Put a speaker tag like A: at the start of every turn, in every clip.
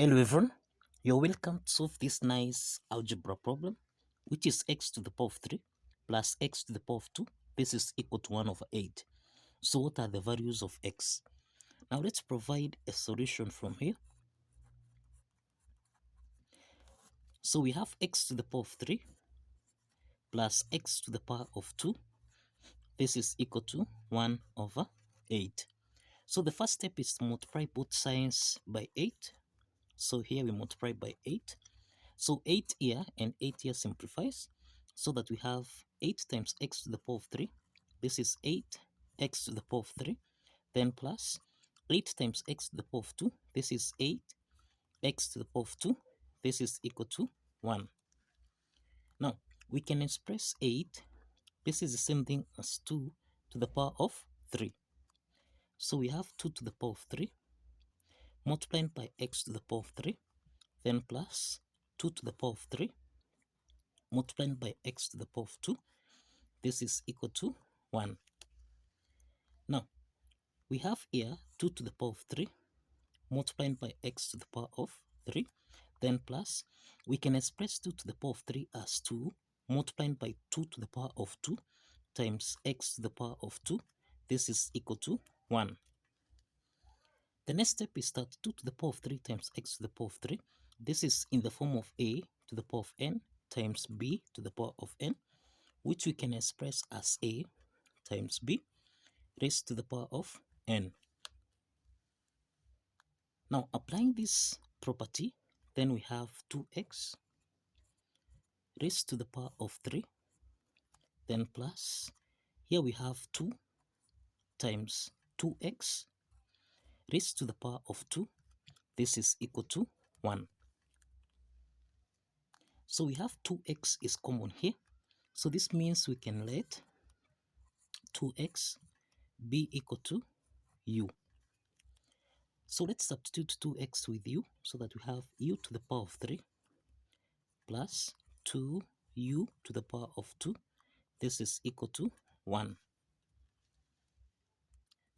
A: Hello everyone, you're welcome to solve this nice algebra problem, which is x to the power of 3 plus x to the power of 2. This is equal to 1 over 8. So what are the values of x? Now let's provide a solution from here. So we have x to the power of 3 plus x to the power of 2. This is equal to 1 over 8. So the first step is to multiply both sides by 8. So here we multiply by 8. So 8 here and 8 here simplifies so that we have 8 times x to the power of 3. This is 8x to the power of 3. Then plus 8 times x to the power of 2. This is 8x to the power of 2. This is equal to 1. Now, we can express 8. This is the same thing as 2 to the power of 3. So we have 2 to the power of 3 multiplied by x to the power of 3. Then plus 2 to the power of 3 multiplied by x to the power of 2. This is equal to 1. Now, we have here 2 to the power of 3 multiplied by x to the power of 3. Then plus, we can express 2 to the power of 3 as 2 multiplied by 2 to the power of 2 times x to the power of 2. This is equal to 1. The next step is that 2 to the power of 3 times x to the power of 3. This is in the form of a to the power of n times b to the power of n, which we can express as a times b raised to the power of n. Now, applying this property, then we have 2x raised to the power of 3, then plus, here we have 2 times 2x raised to the power of 2. This is equal to 1. So we have 2x is common here. So this means we can let 2x be equal to u. So let's substitute 2x with u so that we have u to the power of 3 plus 2u to the power of 2. This is equal to 1.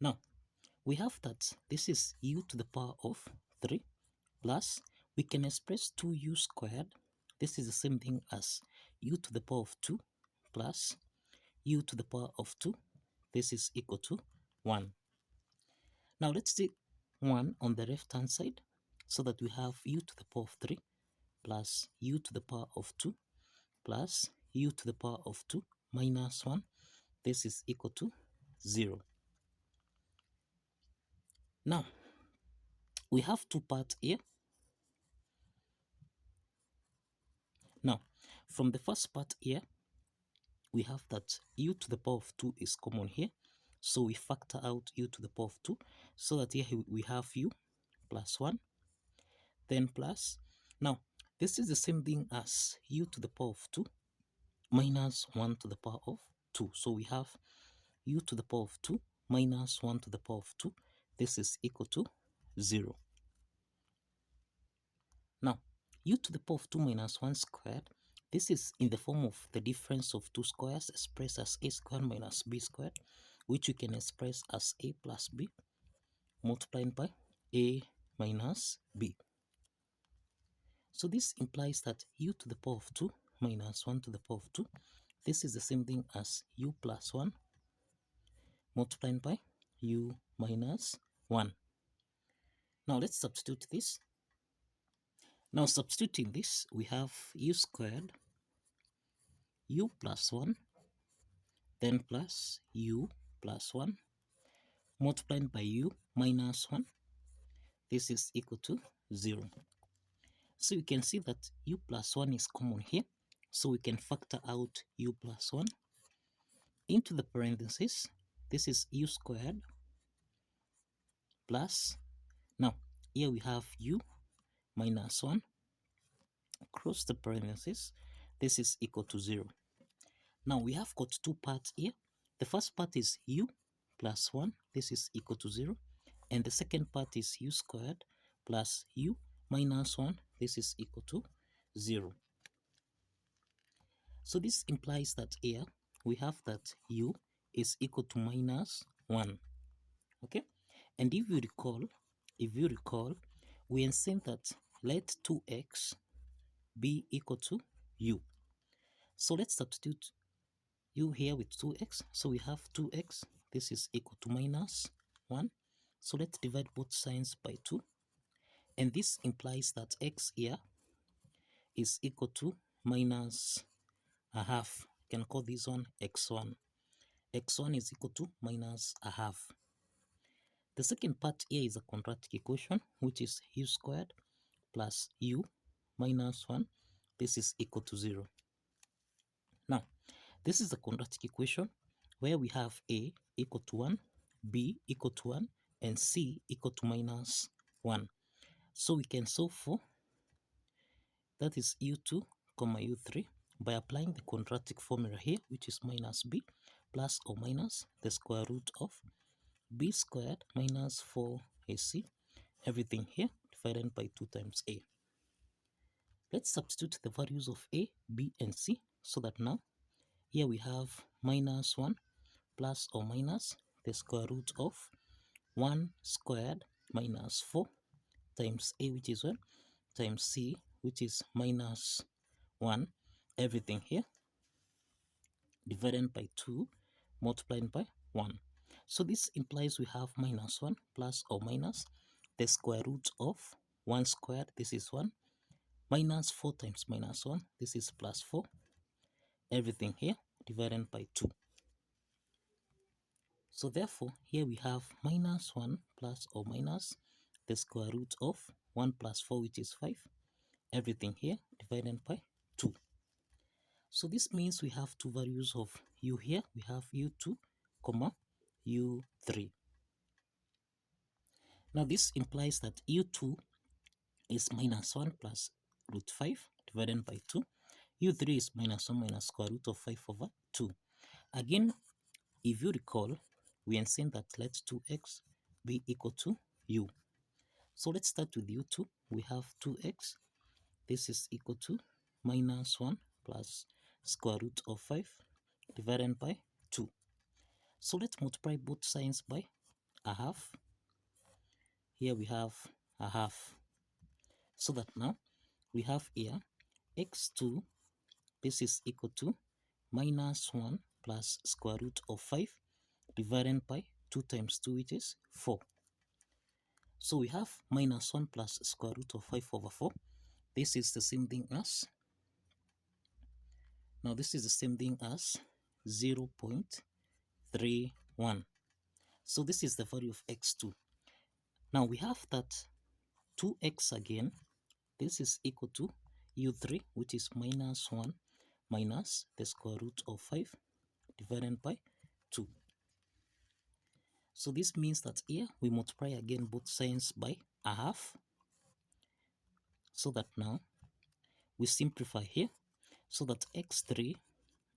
A: Now, we have that this is u to the power of 3 plus we can express 2u squared. This is the same thing as u to the power of 2 plus u to the power of 2. This is equal to 1. Now let's take 1 on the left hand side so that we have u to the power of 3 plus u to the power of 2 plus u to the power of 2 minus 1. This is equal to 0. Now, we have two parts here. Now, from the first part here, we have that u to the power of 2 is common here. So we factor out u to the power of 2 so that here we have u plus 1. Then plus, now this is the same thing as u to the power of 2 minus 1 to the power of 2. So we have u to the power of 2 minus 1 to the power of 2. This is equal to 0. Now, u to the power of 2 minus 1 squared, this is in the form of the difference of two squares expressed as a squared minus b squared, which we can express as a plus b multiplied by a minus b. So this implies that u to the power of 2 minus 1 to the power of 2, this is the same thing as u plus 1 multiplied by u minus 1. Now let's substitute this. Now substituting this, we have u squared, u plus 1, then plus u plus 1 multiplied by u minus 1. This is equal to 0. So you can see that u plus 1 is common here. So we can factor out u plus 1 into the parentheses. This is u squared plus, now here we have u minus 1 cross the parentheses. This is equal to 0. Now we have got two parts here. The first part is u plus 1. This is equal to 0. And the second part is u squared plus u minus 1. This is equal to 0. So this implies that here we have that u is equal to minus 1. Okay? And if you recall, we are saying that let 2x be equal to u. So let's substitute u here with 2x. So we have 2x, this is equal to minus 1. So let's divide both signs by 2. And this implies that x here is equal to minus a half. You can call this one x1. x1 is equal to minus a half. The second part here is a quadratic equation, which is u squared plus u minus 1. This is equal to 0. Now, this is the quadratic equation where we have a equal to 1, b equal to 1, and c equal to minus 1. So we can solve for, that is u2, u3, by applying the quadratic formula here, which is minus b plus or minus the square root of b squared minus 4ac, everything here divided by 2 times a. Let's substitute the values of a, b, and c, so that now here we have minus 1 plus or minus the square root of 1 squared minus 4 times a, which is 1, times c, which is minus 1, everything here divided by 2 multiplied by 1. So this implies we have minus 1 plus or minus the square root of 1 squared, this is 1, minus 4 times minus 1, this is plus 4, everything here divided by 2. So therefore, here we have minus 1 plus or minus the square root of 1 plus 4, which is 5, everything here divided by 2. So this means we have two values of u here. We have u2, u3. Now this implies that u2 is minus 1 plus root 5 divided by 2. u3 is minus 1 minus square root of 5 over 2. Again, if you recall, we are saying that let 2x be equal to u. So let's start with u2. We have 2x. This is equal to minus 1 plus square root of 5 divided by 2. So let's multiply both signs by a half. Here we have a half. So that now we have here x2, this is equal to minus 1 plus square root of 5 divided by 2 times 2, which is 4. So we have minus 1 plus square root of 5 over 4. This is the same thing as, now this is the same thing as 0.31. So this is the value of x2. Now we have that 2x again, this is equal to u3, which is minus 1 minus the square root of 5 divided by 2. So this means that here we multiply again both signs by a half, so that now we simplify here, so that x3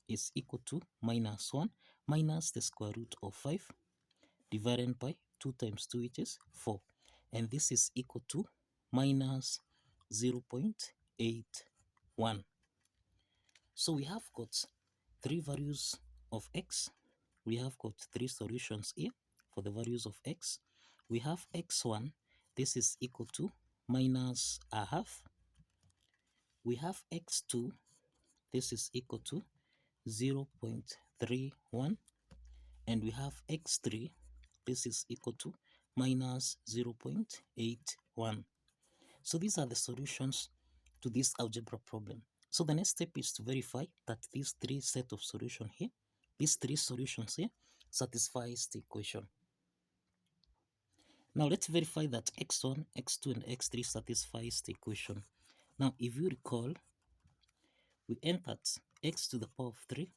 A: is equal to minus 1 minus the square root of 5 divided by 2 times 2, which is 4. And this is equal to minus 0.81. So we have got three values of x. We have got three solutions here for the values of x. We have x1, this is equal to minus a half. We have x2, this is equal to 0.31. And we have x3, this is equal to minus 0.81. So these are the solutions to this algebra problem. So the next step is to verify that these three set of solutions here, these three solutions here, satisfies the equation. Now let's verify that x1, x2, and x3 satisfies the equation. Now if you recall, we entered x to the power of 3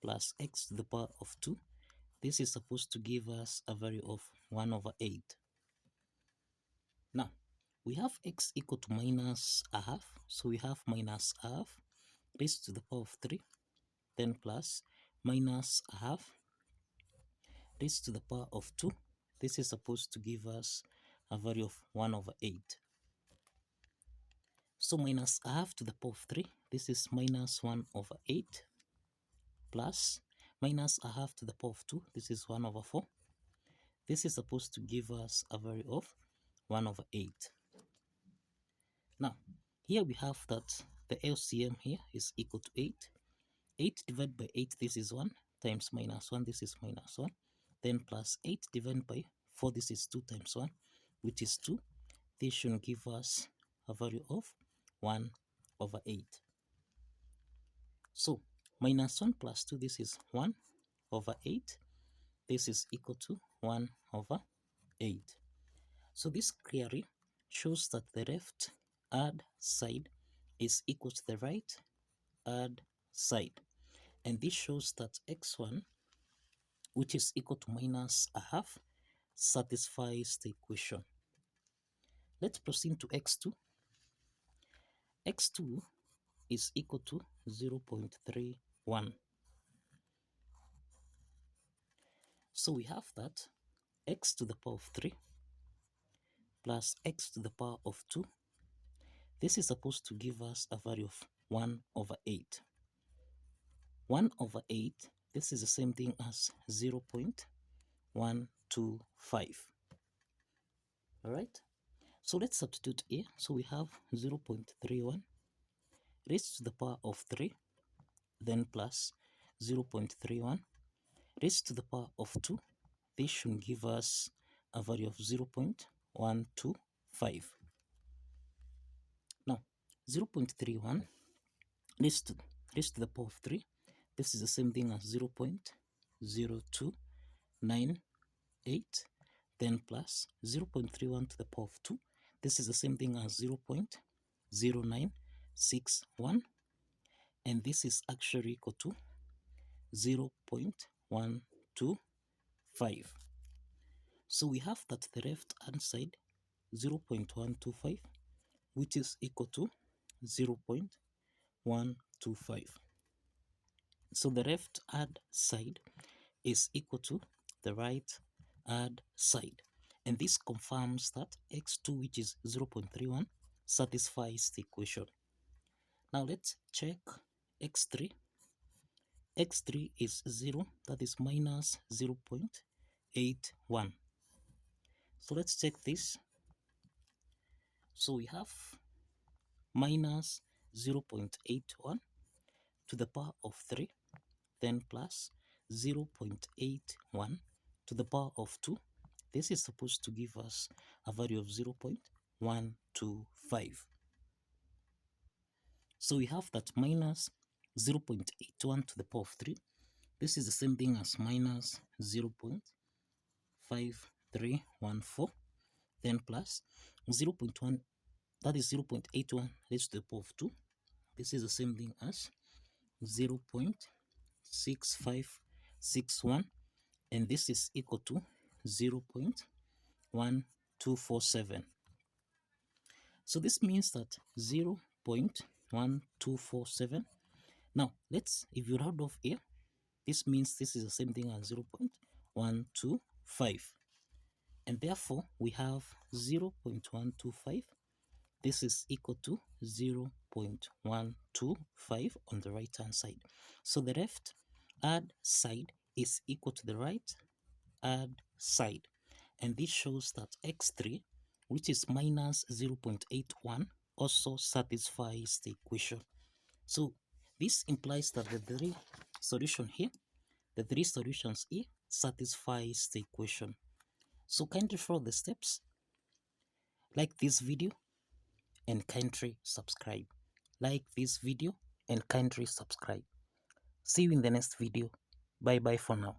A: plus x to the power of 2. This is supposed to give us a value of 1 over 8. Now, we have x equal to minus a half. So we have minus a half raised to the power of 3, then plus minus a half raised to the power of 2. This is supposed to give us a value of 1 over 8. So minus a half to the power of 3, this is minus 1 over 8, plus minus a half to the power of 2, this is 1 over 4. This is supposed to give us a value of 1 over 8. Now, here we have that the LCM here is equal to 8. 8 divided by 8, this is 1, times minus 1, this is minus 1. Then plus 8 divided by 4, this is 2 times 1, which is 2. This should give us a value of 1 over 8. So, minus 1 plus 2, this is 1 over 8. This is equal to 1 over 8. So this clearly shows that the left hand side is equal to the right hand side. And this shows that x1, which is equal to minus a half, satisfies the equation. Let's proceed to x2. x2 is equal to 0.31. So we have that x to the power of 3 plus x to the power of 2. This is supposed to give us a value of 1 over 8. 1 over 8, this is the same thing as 0.125. Alright? So let's substitute here. So we have 0.31 raised to the power of 3, then plus 0.31 raised to the power of 2. This should give us a value of 0.125. Now, 0.31 raised to the power of 3. This is the same thing as 0.0298, then plus 0.31 to the power of 2. This is the same thing as 0.0961, and this is actually equal to 0.125. So we have that the left hand side 0.125, which is equal to 0.125. So the left hand side is equal to the right hand side. And this confirms that x2, which is 0.31, satisfies the equation. Now let's check x3. x3 is 0, that is minus 0.81. So let's check this. So we have minus 0.81 to the power of 3, then plus 0.81 to the power of 2. This is supposed to give us a value of 0.125. So we have that minus 0.81 to the power of 3. This is the same thing as minus 0.5314, then plus 0.1, that is 0.81 raised to the power of 2. This is the same thing as 0.6561, and this is equal to 0.1247. So this means that 0.1247. Now let's, if you round off here, this means this is the same thing as 0.125, and therefore we have 0.125. This is equal to 0.125 on the right hand side. So the left hand side is equal to the right hand side, and this shows that x3, which is minus 0.81, also satisfies the equation. So this implies that the three solutions here satisfies the equation. So kindly follow the steps, like this video, and kindly subscribe. Like this video and kindly subscribe. See you in the next video. Bye bye for now.